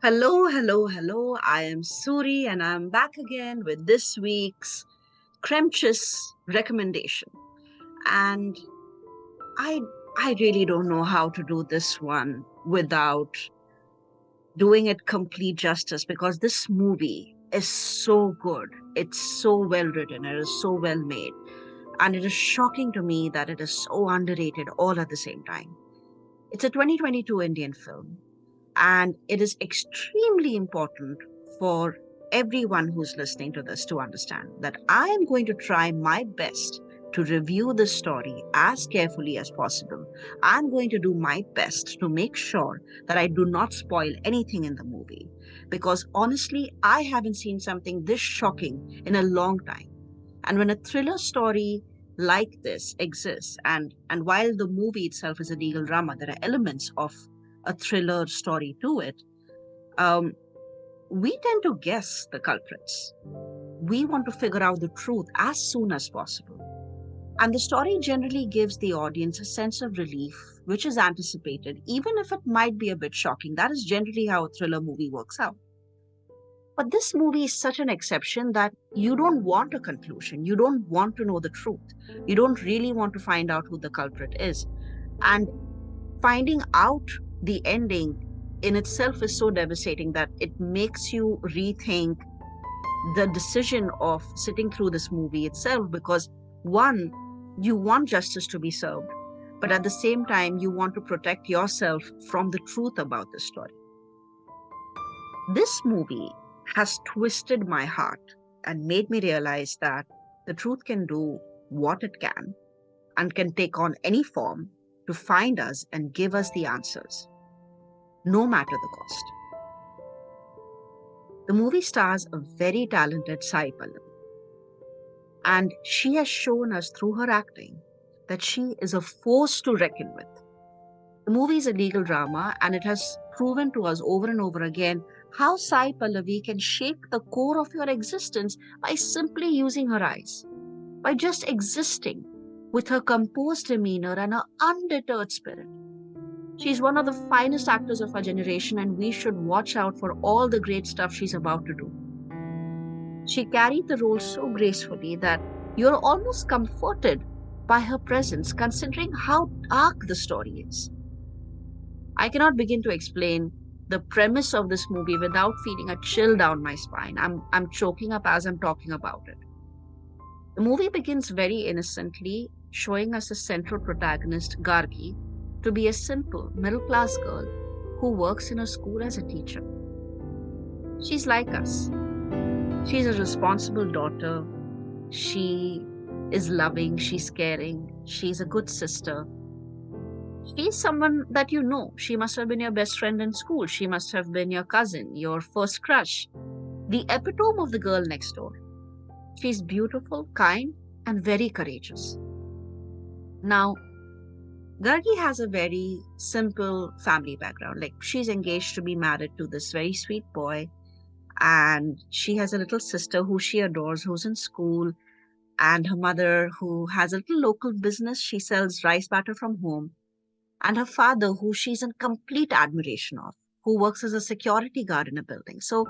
Hello, hello, hello. I am Suri and I'm back again with this week's Cremechiss recommendation. And I I really don't know how to do this one without doing it complete justice because this movie is so good. It's so well written, it is so well made, and it is shocking to me that it is so underrated all at the same time. It's a 2022 Indian film, and it is extremely important for everyone who's listening to this to understand that I am going to try my best to review this story as carefully as possible. I'm going to do my best to make sure that I do not spoil anything in the movie. Because honestly, I haven't seen something this shocking in a long time. And when a thriller story like this exists, and while the movie itself is a legal drama, there are elements of a thriller story to it. Um, we tend to guess the culprits. We want to figure out the truth as soon as possible. And the story generally gives the audience a sense of relief, which is anticipated, even if it might be a bit shocking. That is generally how a thriller movie works out. But this movie is such an exception that you don't want a conclusion. You don't want to know the truth. You don't really want to find out who the culprit is. And finding out the ending in itself is so devastating that it makes you rethink the decision of sitting through this movie itself because, one, you want justice to be served, but at the same time, you want to protect yourself from the truth about the story. This movie has twisted my heart and made me realize that the truth can do what it can and can take on any form to find us and give us the answers, no matter the cost. The movie stars a very talented Sai Pallavi, and she has shown us through her acting that she is a force to reckon with. The movie is a legal drama, and it has proven to us over and over again how Sai Pallavi can shake the core of your existence by simply using her eyes, by just existing with her composed demeanor and her undeterred spirit. She's one of the finest actors of our generation, and we should watch out for all the great stuff she's about to do. She carried the role so gracefully that you're almost comforted by her presence, considering how dark the story is. I cannot begin to explain the premise of this movie without feeling a chill down my spine. I'm choking up as I'm talking about it. The movie begins very innocently, showing us a central protagonist, Gargi, to be a simple, middle class girl who works in a school as a teacher. She's like us. She's a responsible daughter. She is loving, she's caring, she's a good sister. She's someone that you know. She must have been your best friend in school. She must have been your cousin, your first crush, the epitome of the girl next door. She's beautiful, kind, and very courageous. Now, Gargi has a very simple family background. Like, she's engaged to be married to this very sweet boy, and she has a little sister who she adores, who's in school, and her mother who has a little local business. She sells rice batter from home, and her father who she's in complete admiration of, who works as a security guard in a building. So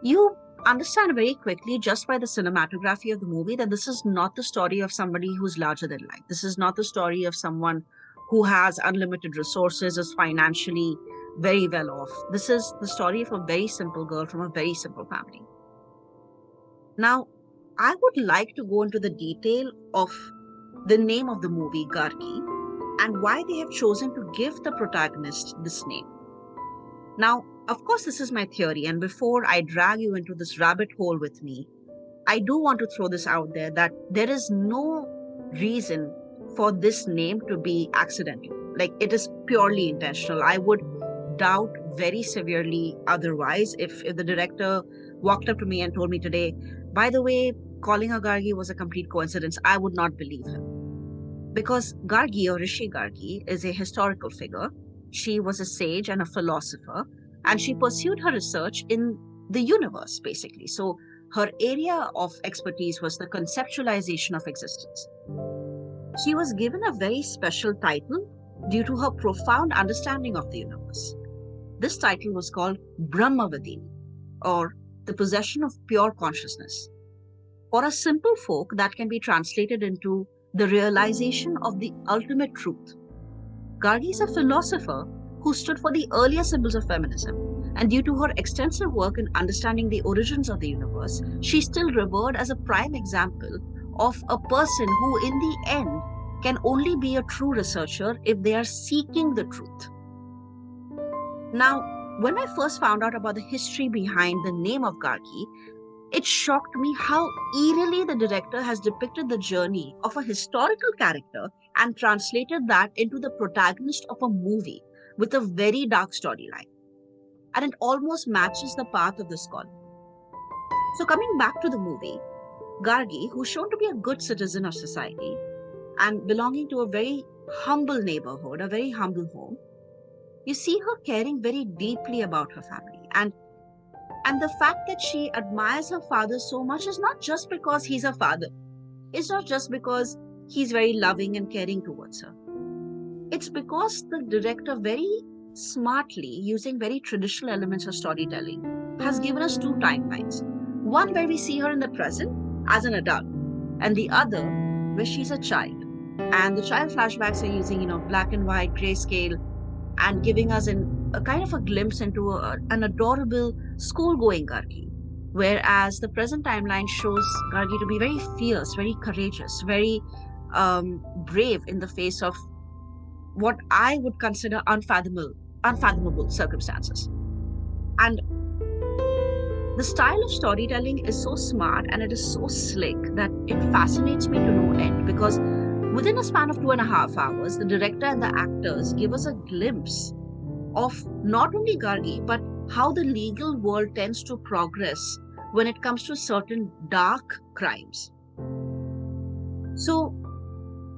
you understand very quickly just by the cinematography of the movie that this is not the story of somebody who's larger than life. This is not the story of someone who has unlimited resources, is financially very well off. This is the story of a very simple girl from a very simple family. Now, I would like to go into the detail of the name of the movie, Gargi, and why they have chosen to give the protagonist this name. Now, of course, this is my theory, and before I drag you into this rabbit hole with me, I do want to throw this out there that there is no reason for this name to be accidental. Like, it is purely intentional. I would doubt very severely otherwise if the director walked up to me and told me today, by the way, calling her Gargi was a complete coincidence. I would not believe him. Because Gargi or Rishi Gargi is a historical figure. She was a sage and a philosopher, and she pursued her research in the universe, basically. So her area of expertise was the conceptualization of existence. She was given a very special title due to her profound understanding of the universe. this title was called Brahmavadini, or the possession of pure consciousness. For a simple folk, that can be translated into the realization of the ultimate truth. Gargi is a philosopher who stood for the earlier symbols of feminism, and due to her extensive work in understanding the origins of the universe, she's still revered as a prime example of a person who, in the end, can only be a true researcher if they are seeking the truth. Now, when I first found out about the history behind the name of Gargi, it shocked me how eerily the director has depicted the journey of a historical character and translated that into the protagonist of a movie with a very dark storyline. And it almost matches the path of the scholar. So, coming back to the movie, Gargi, who's shown to be a good citizen of society and belonging to a very humble neighborhood, a very humble home, you see her caring very deeply about her family. And the fact that she admires her father so much is not just because he's her father. It's not just because he's very loving and caring towards her. It's because the director, very smartly, using very traditional elements of storytelling, has given us two timelines. One where we see her in the present as an adult, and the other where she's a child. And the child flashbacks are using, black and white, grayscale, and giving us a kind of a glimpse into an adorable school-going Gargi. Whereas the present timeline shows Gargi to be very fierce, very courageous, very brave in the face of what I would consider unfathomable circumstances. And the style of storytelling is so smart and it is so slick that it fascinates me to no end, because within a span of 2.5 hours, the director and the actors give us a glimpse of not only Gargi, but how the legal world tends to progress when it comes to certain dark crimes. So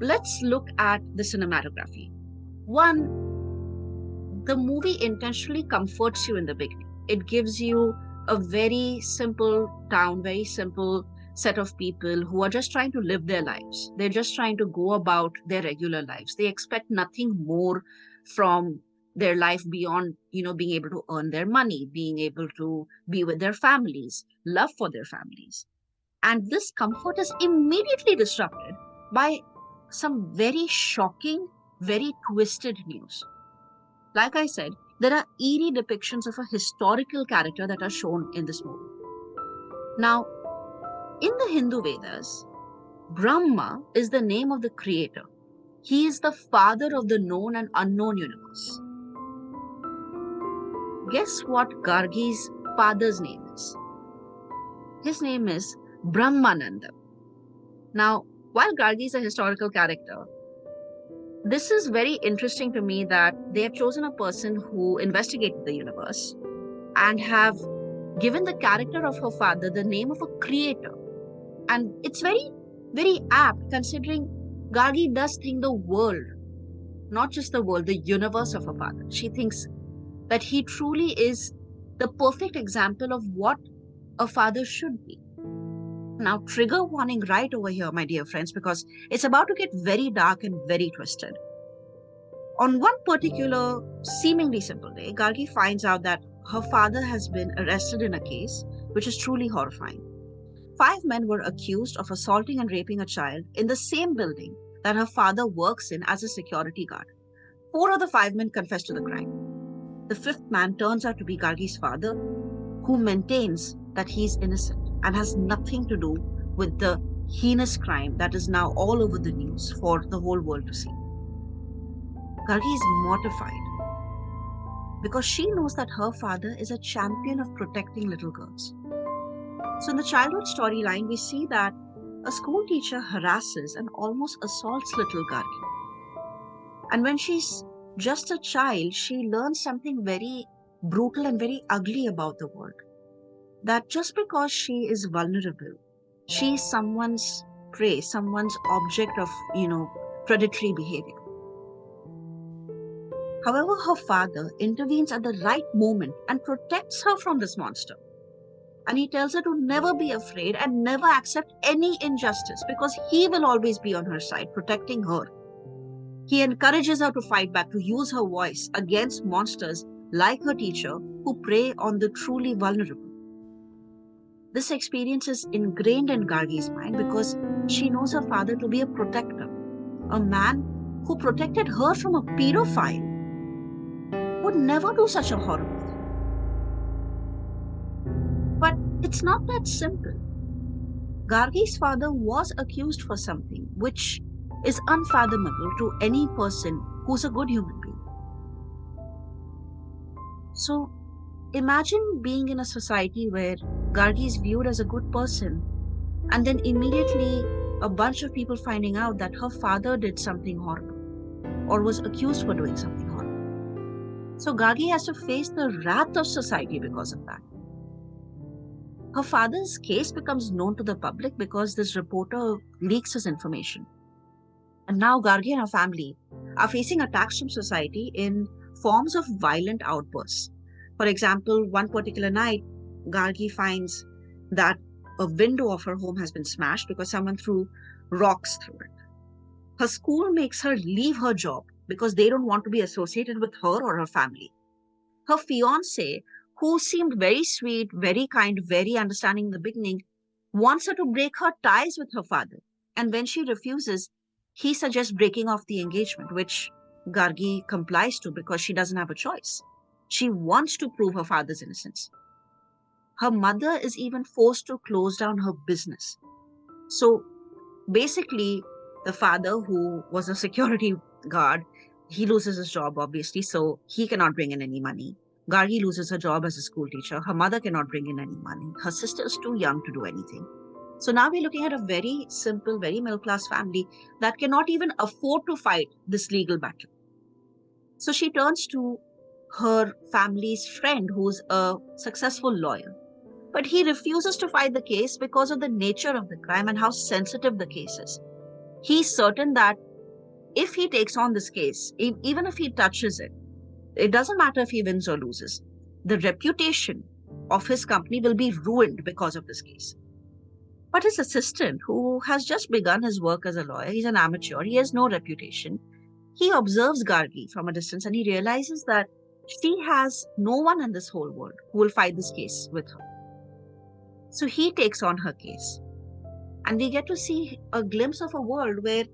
let's look at the cinematography. One, the movie intentionally comforts you in the beginning. It gives you a very simple town, very simple set of people who are just trying to live their lives. They're just trying to go about their regular lives. They expect nothing more from their life beyond, being able to earn their money, being able to be with their families, love for their families. And this comfort is immediately disrupted by some very shocking, very twisted news. Like I said, there are eerie depictions of a historical character that are shown in this movie. Now, in the Hindu Vedas, Brahma is the name of the creator. He is the father of the known and unknown universe. Guess what Gargi's father's name is? His name is Brahmananda. Now, while Gargi is a historical character, this is very interesting to me that they have chosen a person who investigated the universe and have given the character of her father the name of a creator. And it's very, very apt considering Gargi does think the world, not just the world, the universe of her father. She thinks that he truly is the perfect example of what a father should be. Now, trigger warning right over here, my dear friends, because it's about to get very dark and very twisted. On one particular, seemingly simple day, Gargi finds out that her father has been arrested in a case which is truly horrifying. 5 men were accused of assaulting and raping a child in the same building that her father works in as a security guard. 4 of the 5 men confessed to the crime. The 5th man turns out to be Gargi's father, who maintains that he's innocent and has nothing to do with the heinous crime that is now all over the news for the whole world to see. Gargi is mortified because she knows that her father is a champion of protecting little girls. So in the childhood storyline, we see that a school teacher harasses and almost assaults little Gargi. And when she's just a child, she learns something very brutal and very ugly about the world. That just because she is vulnerable, she is someone's prey, someone's object of, predatory behavior. However, her father intervenes at the right moment and protects her from this monster. And he tells her to never be afraid and never accept any injustice because he will always be on her side, protecting her. He encourages her to fight back, to use her voice against monsters like her teacher, who prey on the truly vulnerable. This experience is ingrained in Gargi's mind because she knows her father to be a protector, a man who protected her from a pedophile would never do such a horrible thing. But it's not that simple. Gargi's father was accused for something which is unfathomable to any person who's a good human being. So imagine being in a society where Gargi is viewed as a good person, and then immediately a bunch of people finding out that her father did something horrible or was accused for doing something horrible. So Gargi has to face the wrath of society because of that. Her father's case becomes known to the public because this reporter leaks his information. And now Gargi and her family are facing attacks from society in forms of violent outbursts. For example, one particular night, Gargi finds that a window of her home has been smashed because someone threw rocks through it. Her school makes her leave her job because they don't want to be associated with her or her family. Her fiance, who seemed very sweet, very kind, very understanding in the beginning, wants her to break her ties with her father. And when she refuses, he suggests breaking off the engagement, which Gargi complies to because she doesn't have a choice. She wants to prove her father's innocence. Her mother is even forced to close down her business. So basically, the father, who was a security guard, he loses his job, obviously, so he cannot bring in any money. Gargi loses her job as a school teacher. Her mother cannot bring in any money. Her sister is too young to do anything. So now we're looking at a very simple, very middle class family that cannot even afford to fight this legal battle. So she turns to her family's friend, who's a successful lawyer. But he refuses to fight the case because of the nature of the crime and how sensitive the case is. He's certain that if he takes on this case, even if he touches it, it doesn't matter if he wins or loses. The reputation of his company will be ruined because of this case. But his assistant, who has just begun his work as a lawyer, he's an amateur, he has no reputation. He observes Gargi from a distance and he realizes that she has no one in this whole world who will fight this case with her. So he takes on her case. And we get to see a glimpse of a world where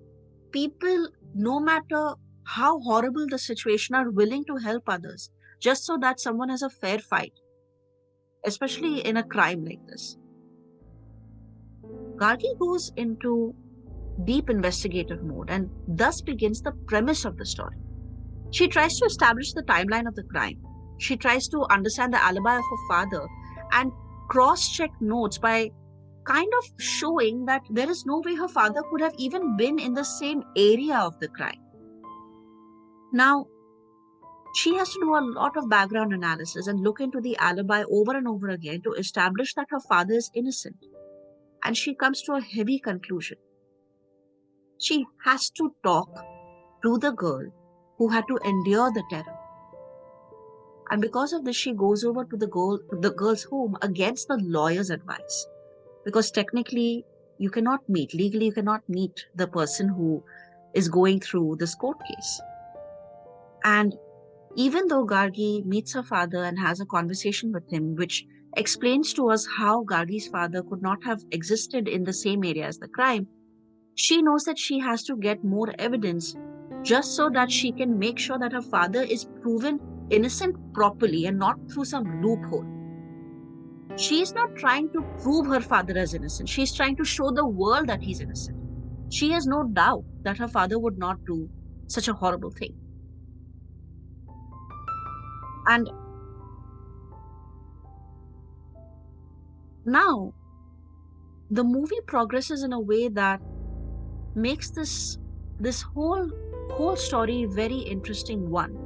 people, no matter how horrible the situation, are willing to help others just so that someone has a fair fight, especially in a crime like this. Gargi goes into deep investigative mode and thus begins the premise of the story. She tries to establish the timeline of the crime. She tries to understand the alibi of her father and cross-check notes by kind of showing that there is no way her father could have even been in the same area of the crime. Now, she has to do a lot of background analysis and look into the alibi over and over again to establish that her father is innocent. And she comes to a heavy conclusion. She has to talk to the girl who had to endure the terror. And because of this, she goes over to the girl's home against the lawyer's advice. Because technically, legally, you cannot meet the person who is going through this court case. And even though Gargi meets her father and has a conversation with him, which explains to us how Gargi's father could not have existed in the same area as the crime, she knows that she has to get more evidence just so that she can make sure that her father is proven innocent properly and not through some loophole. She's not trying to prove her father as innocent. She's trying to show the world that he's innocent. She has no doubt that her father would not do such a horrible thing. And now the movie progresses in a way that makes this whole story very interesting, one.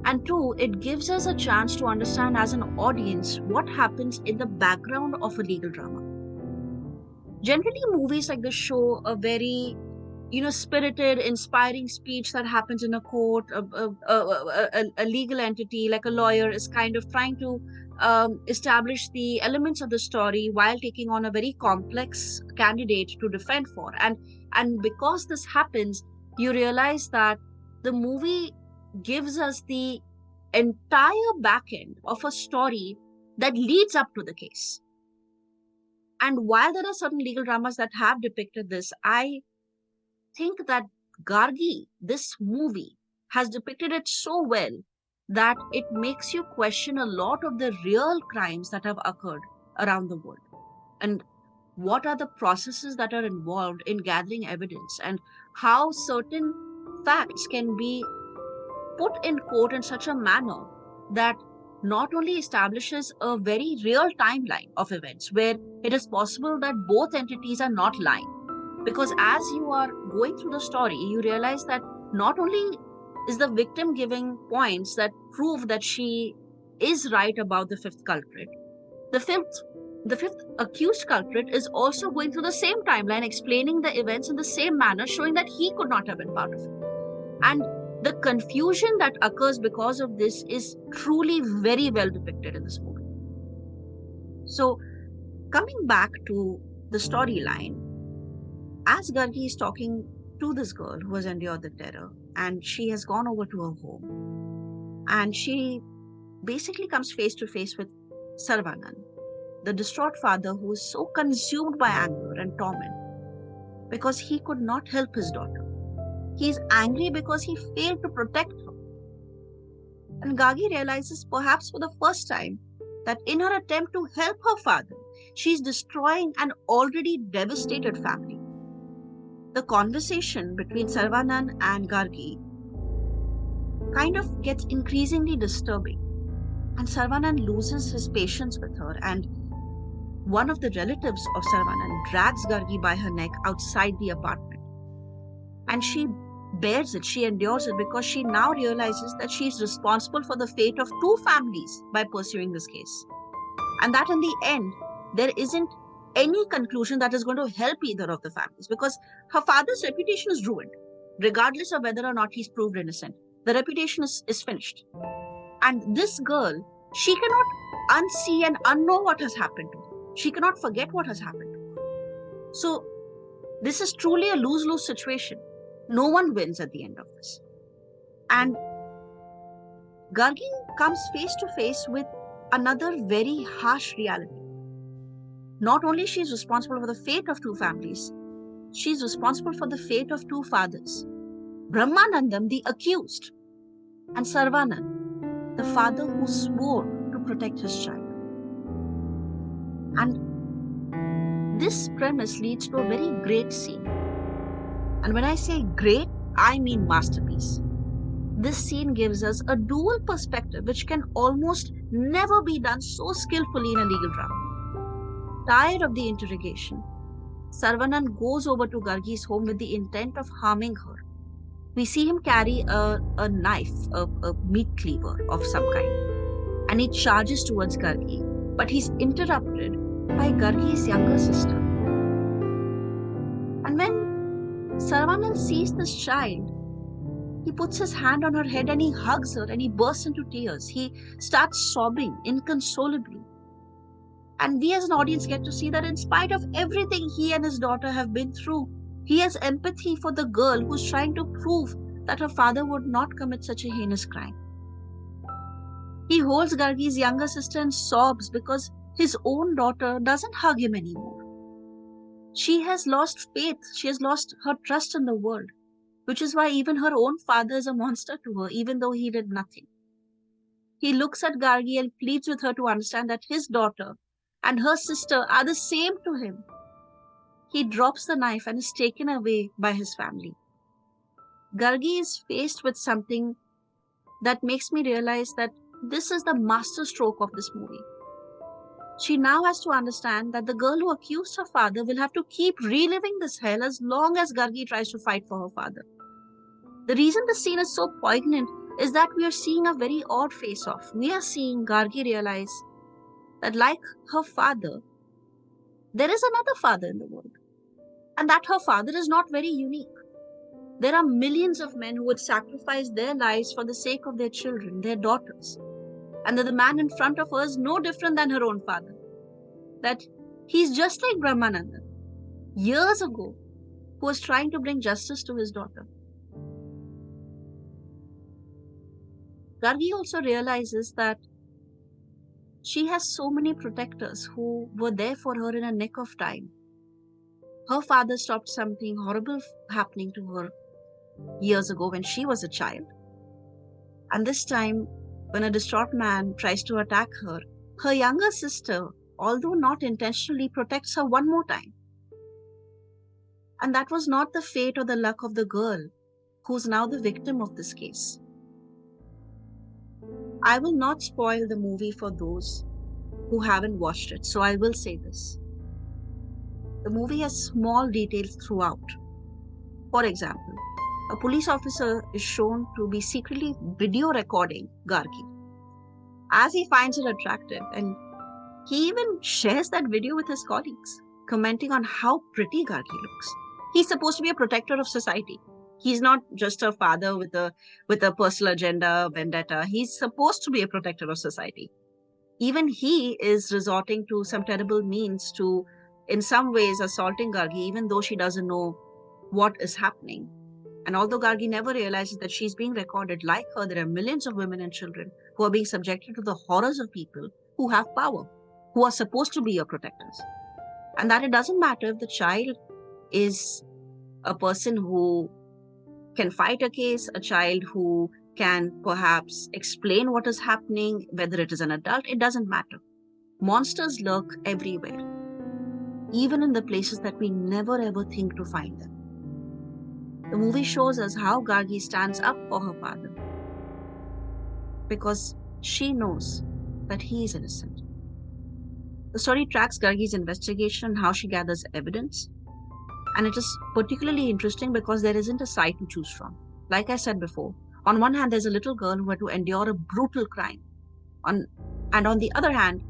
And two, it gives us a chance to understand as an audience what happens in the background of a legal drama. Generally, movies like this show a very, spirited, inspiring speech that happens in a court. A legal entity like a lawyer is kind of trying to establish the elements of the story while taking on a very complex candidate to defend for. And because this happens, you realize that the movie gives us the entire back end of a story that leads up to the case. And while there are certain legal dramas that have depicted this, I think that Gargi, this movie, has depicted it so well that it makes you question a lot of the real crimes that have occurred around the world. And what are the processes that are involved in gathering evidence, and how certain facts can be put in court in such a manner that not only establishes a very real timeline of events where it is possible that both entities are not lying. Because as you are going through the story, you realize that not only is the victim giving points that prove that she is right about the fifth culprit, the fifth accused culprit is also going through the same timeline, explaining the events in the same manner, showing that he could not have been part of it. And the confusion that occurs because of this is truly very well depicted in this movie. So, coming back to the storyline, as Gargi is talking to this girl who has endured the terror, and she has gone over to her home, and she basically comes face to face with Sarvanan, the distraught father who is so consumed by anger and torment because he could not help his daughter. He is angry because he failed to protect her. And Gagi realizes, perhaps for the first time, that in her attempt to help her father, she is destroying an already devastated family. The conversation between Sarvanan and Gargi kind of gets increasingly disturbing. And Sarvanan loses his patience with her, and one of the relatives of Sarvanan drags Gargi by her neck outside the apartment. And she bears it, she endures it, because she now realizes that she is responsible for the fate of two families by pursuing this case. And that in the end, there isn't any conclusion that is going to help either of the families, because her father's reputation is ruined, regardless of whether or not he's proved innocent. The reputation is finished. And this girl, she cannot unsee and unknow what has happened to her. She cannot forget what has happened to her. So this is truly a lose-lose situation. No one wins at the end of this. And Gargi comes face to face with another very harsh reality. Not only she is responsible for the fate of two families, she is responsible for the fate of two fathers. Brahmanandam, the accused, and Sarvanan, the father who swore to protect his child. And this premise leads to a very great scene. And when I say great, I mean masterpiece. This scene gives us a dual perspective which can almost never be done so skillfully in a legal drama. Tired of the interrogation, Sarvanan goes over to Gargi's home with the intent of harming her. We see him carry a knife, a meat cleaver of some kind, and he charges towards Gargi, but he's interrupted by Gargi's younger sister. And when Sarvanan sees this child, he puts his hand on her head and he hugs her and he bursts into tears. He starts sobbing inconsolably. And we as an audience get to see that in spite of everything he and his daughter have been through, he has empathy for the girl who's trying to prove that her father would not commit such a heinous crime. He holds Gargi's younger sister and sobs because his own daughter doesn't hug him anymore. She has lost faith. She has lost her trust in the world, which is why even her own father is a monster to her, even though he did nothing. He looks at Gargi and pleads with her to understand that his daughter and her sister are the same to him. He drops the knife and is taken away by his family. Gargi is faced with something that makes me realize that this is the masterstroke of this movie. She now has to understand that the girl who accused her father will have to keep reliving this hell as long as Gargi tries to fight for her father. The reason the scene is so poignant is that we are seeing a very odd face-off. We are seeing Gargi realize that, like her father, there is another father in the world, and that her father is not very unique. There are millions of men who would sacrifice their lives for the sake of their children, their daughters, and that the man in front of her is no different than her own father. That he's just like Brahmananda, years ago, who was trying to bring justice to his daughter. Gargi also realizes that she has so many protectors who were there for her in a nick of time. Her father stopped something horrible happening to her years ago when she was a child. And this time, when a distraught man tries to attack her, her younger sister, although not intentionally, protects her one more time. And that was not the fate or the luck of the girl who's now the victim of this case. I will not spoil the movie for those who haven't watched it, so I will say this. The movie has small details throughout. For example, a police officer is shown to be secretly video recording Gargi as he finds her attractive, and he even shares that video with his colleagues, commenting on how pretty Gargi looks. He's supposed to be a protector of society. He's not just a father with a personal agenda, vendetta. He's supposed to be a protector of society. Even he is resorting to some terrible means to, in some ways, assaulting Gargi, even though she doesn't know what is happening. And although Gargi never realizes that she's being recorded, like her, there are millions of women and children who are being subjected to the horrors of people who have power, who are supposed to be your protectors. And that it doesn't matter if the child is a person who can fight a case, a child who can perhaps explain what is happening, whether it is an adult, it doesn't matter. Monsters lurk everywhere, even in the places that we never ever think to find them. The movie shows us how Gargi stands up for her father because she knows that he is innocent. The story tracks Gargi's investigation and how she gathers evidence. And it is particularly interesting because there isn't a side to choose from. Like I said before, on one hand, there's a little girl who had to endure a brutal crime. And on the other hand,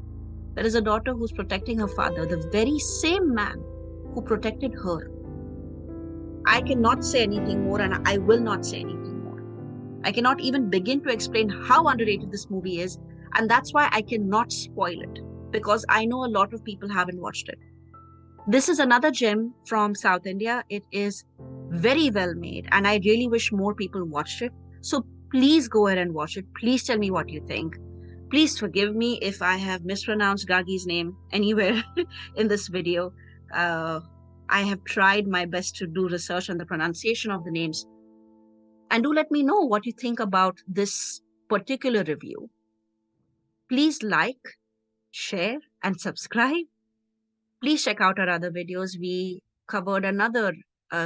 there is a daughter who's protecting her father, the very same man who protected her. I cannot say anything more, and I will not say anything more. I cannot even begin to explain how underrated this movie is, and that's why I cannot spoil it, because I know a lot of people haven't watched it. This is another gem from South India. It is very well made, and I really wish more people watched it. So please go ahead and watch it. Please tell me what you think. Please forgive me if I have mispronounced Gargi's name anywhere in this video. Uh, I have tried my best to do research on the pronunciation of the names. And do let me know what you think about this particular review. Please like, share, and subscribe. Please check out our other videos. We covered another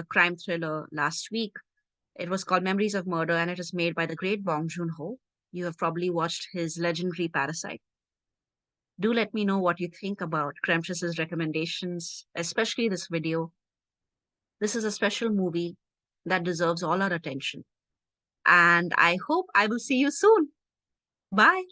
crime thriller last week. It was called Memories of Murder, and it is made by the great Bong Joon-ho. You have probably watched his legendary Parasite. Do let me know what you think about Cremechiss's recommendations, especially this video. This is a special movie that deserves all our attention. And I hope I will see you soon. Bye.